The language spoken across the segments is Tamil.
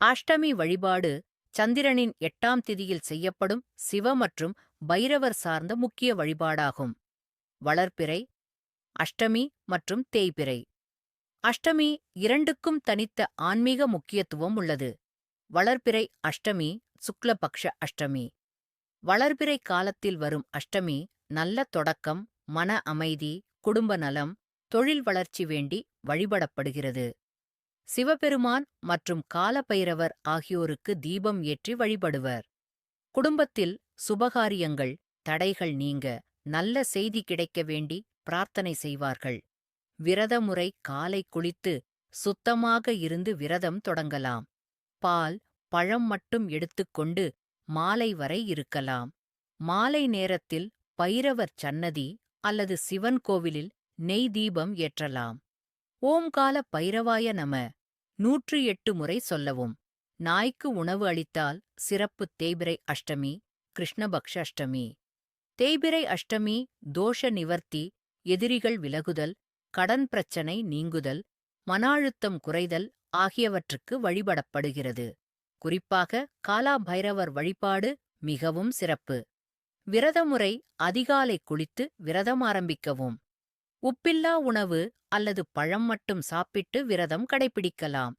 அஷ்டமி வழிபாடு சந்திரனின் 8ஆம் திதியில் செய்யப்படும் சிவ மற்றும் பைரவர் சார்ந்த முக்கிய வழிபாடாகும். வளர்பிறை, அஷ்டமி மற்றும் தேய்பிறை. அஷ்டமி இரண்டுக்கும் தனித்த ஆன்மீக முக்கியத்துவம் உள்ளது. வளர்பிறை அஷ்டமி சுக்லபக்ஷ அஷ்டமி. வளர்பிறை காலத்தில் வரும் அஷ்டமி நல்ல தொடக்கம், மன அமைதி, குடும்ப நலம், தொழில் வளர்ச்சி வேண்டி வழிபடப்படுகிறது. சிவபெருமான் மற்றும் காலபைரவர் ஆகியோருக்கு தீபம் ஏற்றி வழிபடுவர். குடும்பத்தில் சுபகாரியங்கள், தடைகள் நீங்க, நல்ல செய்தி கிடைக்க வேண்டி பிரார்த்தனை செய்வார்கள். விரதமுறை காலை குளித்து சுத்தமாக இருந்து விரதம் தொடங்கலாம். பால், பழம் மட்டும் எடுத்துக்கொண்டு மாலை வரை இருக்கலாம். மாலை நேரத்தில் பைரவர் சன்னதி அல்லது சிவன் கோவிலில் நெய் தீபம் ஏற்றலாம். ஓம்கால பைரவாய நம 108 முறை சொல்லவும். நாய்க்கு உணவு அளித்தால் சிறப்பு. தேய்பிறை அஷ்டமி, கிருஷ்ணபக்ஷ அஷ்டமி. தேய்பிறை அஷ்டமி தோஷ நிவர்த்தி, எதிரிகள் விலகுதல், கடன் பிரச்சனை நீங்குதல், மன அழுத்தம் குறைதல் ஆகியவற்றுக்கு வழிபடப்படுகிறது. குறிப்பாக காலா பைரவர் வழிபாடு மிகவும் சிறப்பு. விரதமுறை அதிகாலை குளித்து விரதம் ஆரம்பிக்கவும். உப்பில்லா உணவு அல்லது பழம் மட்டும் சாப்பிட்டு விரதம் கடைபிடிக்கலாம்.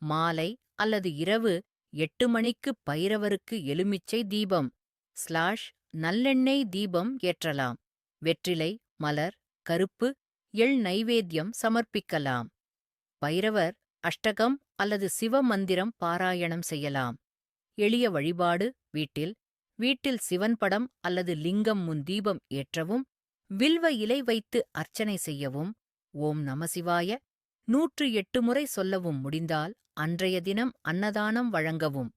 மாலை அல்லது இரவு 8 மணிக்கு பைரவருக்கு எலுமிச்சை தீபம் நல்லெண்ணெய் தீபம் ஏற்றலாம். வெற்றிலை, மலர், கருப்பு, எள் நைவேத்தியம் சமர்ப்பிக்கலாம். பைரவர் அஷ்டகம் அல்லது சிவ மந்திரம் பாராயணம் செய்யலாம். எளிய வழிபாடு வீட்டில் சிவன் படம் அல்லது லிங்கம் முன் தீபம் ஏற்றவும், வில்வ இலை வைத்து அர்ச்சனை செய்யவும், ஓம் நமசிவாய 108 முறை சொல்லவும் முடிந்தால் அன்றைய தினம் அன்னதானம் வழங்கவும்.